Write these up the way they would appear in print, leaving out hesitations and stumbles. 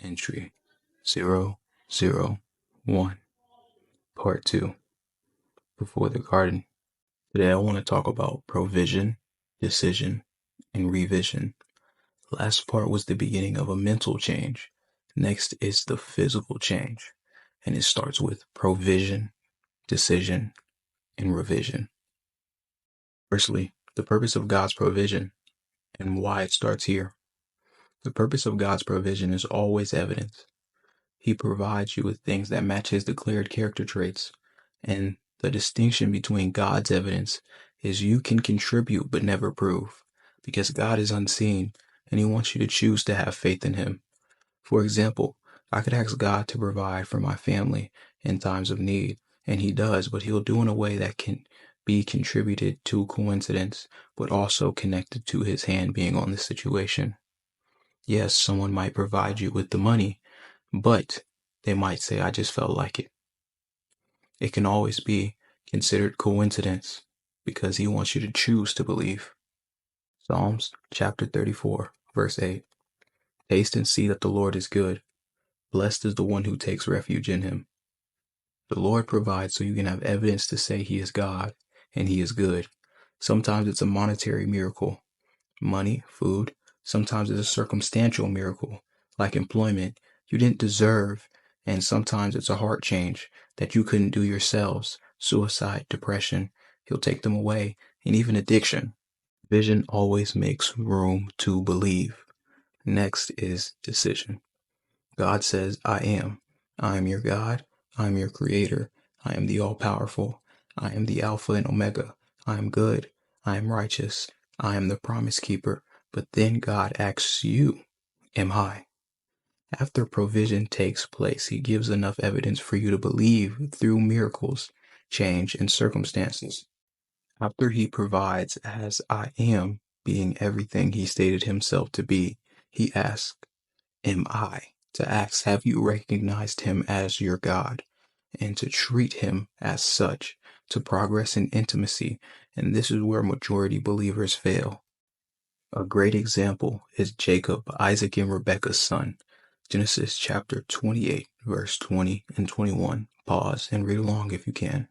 Entry 001, Part 2, Before the Garden. Today I want to talk about provision, decision, and revision. Last part was the beginning of a mental change. Next is the physical change, and it starts with provision, decision, and revision. Firstly, the purpose of God's provision and why it starts here. The purpose of God's provision is always evidence. He provides you with things that match his declared character traits. And the distinction between God's evidence is you can contribute but never prove, because God is unseen and he wants you to choose to have faith in him. For example, I could ask God to provide for my family in times of need, and he does, but he'll do in a way that can be contributed to coincidence, but also connected to his hand being on the situation. Yes, someone might provide you with the money, but they might say, I just felt like it. It can always be considered coincidence because he wants you to choose to believe. Psalms chapter 34, verse 8. Taste and see that the Lord is good. Blessed is the one who takes refuge in him. The Lord provides so you can have evidence to say he is God and he is good. Sometimes it's a monetary miracle, money, food. Sometimes it's a circumstantial miracle, like employment you didn't deserve. And sometimes it's a heart change that you couldn't do yourselves. Suicide, depression, he'll take them away, and even addiction. Vision always makes room to believe. Next is decision. God says, I am. I am your God. I am your creator. I am the all-powerful. I am the Alpha and Omega. I am good. I am righteous. I am the promise keeper. But then God asks you, am I? After provision takes place, he gives enough evidence for you to believe through miracles, change, and circumstances. After he provides as I am, being everything he stated himself to be, he asks, am I? To ask, have you recognized him as your God? And to treat him as such, to progress in intimacy. And this is where majority believers fail. A great example is Jacob, Isaac, and Rebekah's son. Genesis chapter 28, verse 20 and 21. Pause and read along if you can.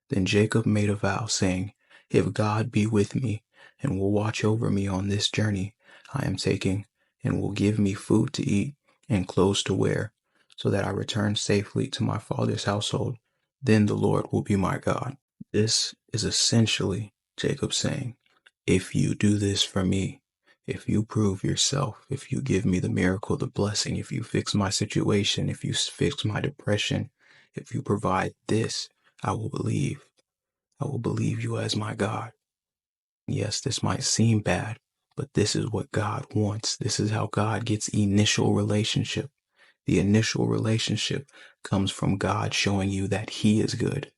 Then Jacob made a vow, saying, if God be with me and will watch over me on this journey I am taking, and will give me food to eat and clothes to wear, so that I return safely to my father's household, then the Lord will be my God. This is essentially Jacob saying, if you do this for me, if you prove yourself, if you give me the miracle, the blessing, if you fix my situation, if you fix my depression, if you provide this, I will believe. I will believe you as my God. Yes, this might seem bad, but this is what God wants. This is how God gets initial relationship. The initial relationship comes from God showing you that he is good.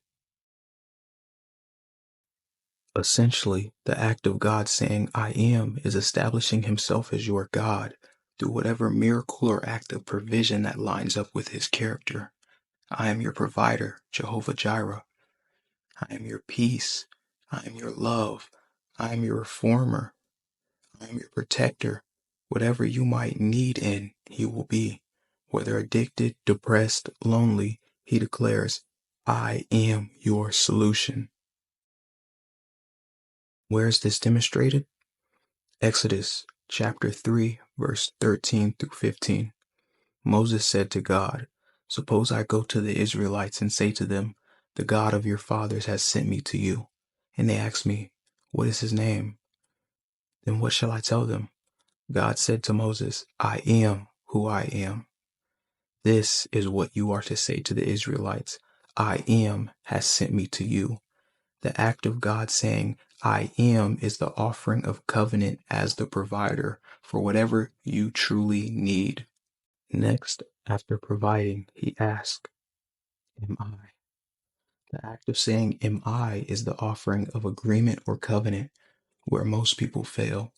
Essentially, the act of God saying, I am, is establishing himself as your God through whatever miracle or act of provision that lines up with his character. I am your provider, Jehovah Jireh. I am your peace. I am your love. I am your reformer. I am your protector. Whatever you might need in, he will be. Whether addicted, depressed, lonely, he declares, I am your solution. Where is this demonstrated? Exodus chapter 3, verse 13 through 15. Moses said to God, suppose I go to the Israelites and say to them, the God of your fathers has sent me to you. And they ask me, what is his name? Then what shall I tell them? God said to Moses, I am who I am. This is what you are to say to the Israelites. I am has sent me to you. The act of God saying, I am, is the offering of covenant as the provider for whatever you truly need. Next, after providing, he asks, am I? The act of saying, am I, is the offering of agreement or covenant where most people fail.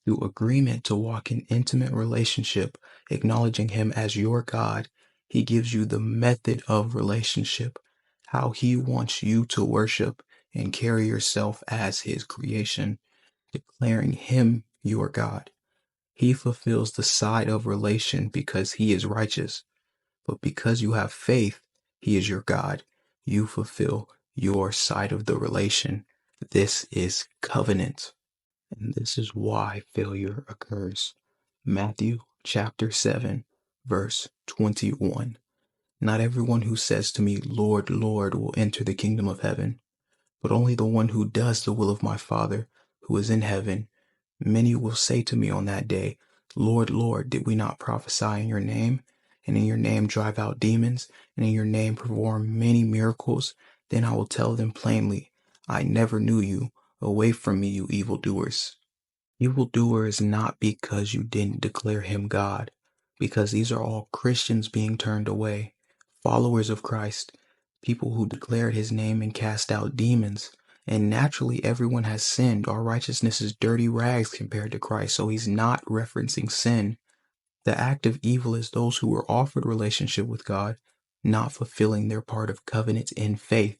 Through agreement to walk in intimate relationship, acknowledging him as your God, he gives you the method of relationship, how he wants you to worship and carry yourself as his creation, declaring him your God. He fulfills the side of relation because he is righteous. But because you have faith, he is your God. You fulfill your side of the relation. This is covenant. And this is why failure occurs. Matthew chapter 7, verse 21. Not everyone who says to me, Lord, Lord, will enter the kingdom of heaven, but only the one who does the will of my Father who is in heaven. Many will say to me on that day, Lord, Lord, did we not prophesy in your name, and in your name drive out demons, and in your name perform many miracles? Then I will tell them plainly, I never knew you. Away from me, you evildoers. Evildoer is not because you didn't declare him God, because these are all Christians being turned away, followers of Christ, people who declared his name and cast out demons. And naturally, everyone has sinned. Our righteousness is dirty rags compared to Christ, so he's not referencing sin. The act of evil is those who were offered relationship with God, not fulfilling their part of covenant in faith.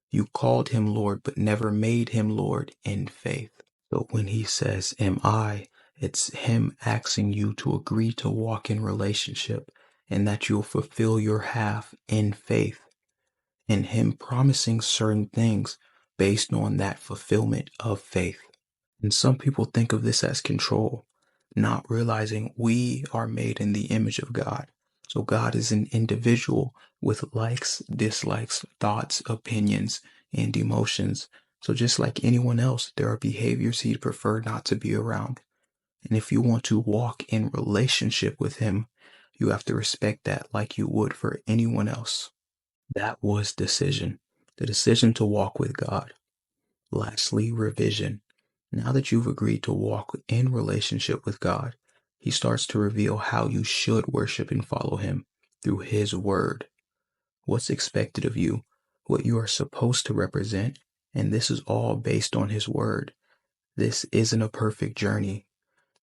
You called him Lord, but never made him Lord in faith. So when he says, am I, it's him asking you to agree to walk in relationship and that you'll fulfill your half in faith, and him promising certain things based on that fulfillment of faith. And some people think of this as control, not realizing we are made in the image of God. So God is an individual with likes, dislikes, thoughts, opinions, and emotions. So just like anyone else, there are behaviors he'd prefer not to be around. And if you want to walk in relationship with him, you have to respect that like you would for anyone else. That was decision. The decision to walk with God. Lastly, revision. Now that you've agreed to walk in relationship with God, he starts to reveal how you should worship and follow him through his word. What's expected of you, what you are supposed to represent, and this is all based on his word. This isn't a perfect journey.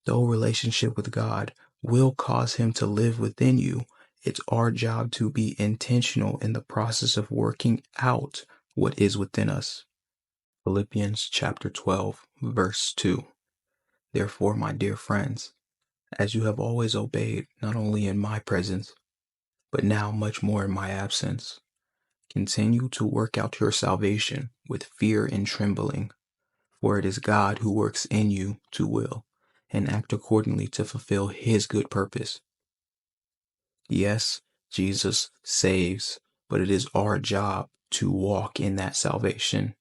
Though relationship with God will cause him to live within you, it's our job to be intentional in the process of working out what is within us. Philippians chapter 12, verse 2. Therefore, my dear friends, as you have always obeyed, not only in my presence, but now much more in my absence, continue to work out your salvation with fear and trembling, for it is God who works in you to will and act accordingly to fulfill his good purpose. Yes, Jesus saves, but it is our job to walk in that salvation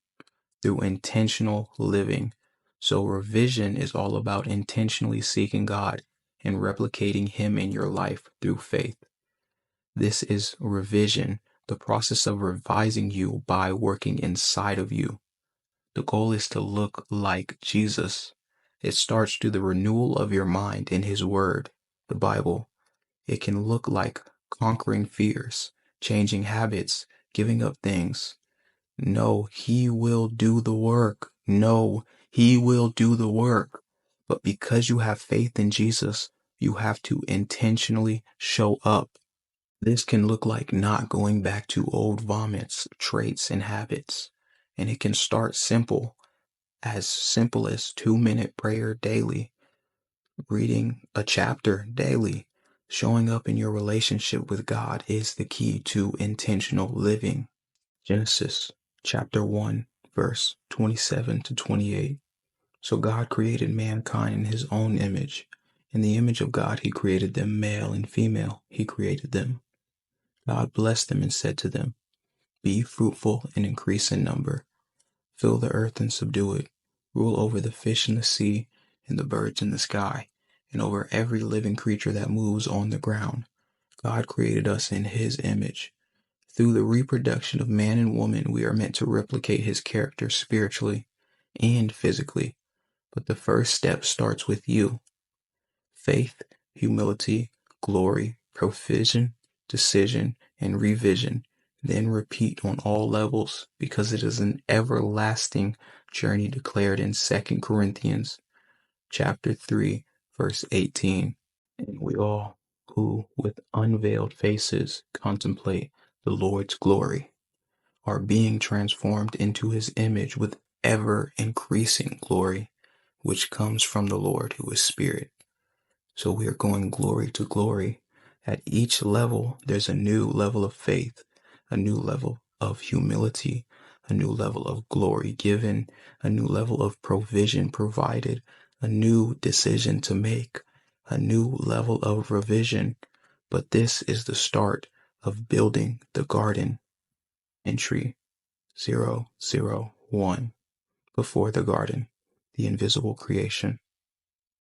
through intentional living. So revision is all about intentionally seeking God and replicating him in your life through faith. This is revision, the process of revising you by working inside of you. The goal is to look like Jesus. It starts through the renewal of your mind in his word, the Bible. It can look like conquering fears, changing habits, giving up things. No, he will do the work. No, he will do the work. But because you have faith in Jesus, you have to intentionally show up. This can look like not going back to old vomits, traits, and habits. And it can start simple as 2-minute prayer daily, reading a chapter daily. Showing up in your relationship with God is the key to intentional living. Genesis chapter 1, verse 27 to 28. So God created mankind in his own image. In the image of God, he created them, male and female. He created them. God blessed them and said to them, be fruitful and increase in number. Fill the earth and subdue it. Rule over the fish in the sea and the birds in the sky, and over every living creature that moves on the ground. God created us in his image. Through the reproduction of man and woman, we are meant to replicate his character spiritually and physically. But the first step starts with you. Faith, humility, glory, provision, decision, and revision. Then repeat on all levels, because it is an everlasting journey declared in 2 Corinthians chapter 3, verse 18. And we all who with unveiled faces contemplate the Lord's glory are being transformed into his image with ever increasing glory, which comes from the Lord who is Spirit. So we are going glory to glory. At each level, there's a new level of faith, a new level of humility, a new level of glory given, a new level of provision provided, a new decision to make, a new level of revision. But this is the start of building the garden. Entry 001. Before the garden, the invisible creation.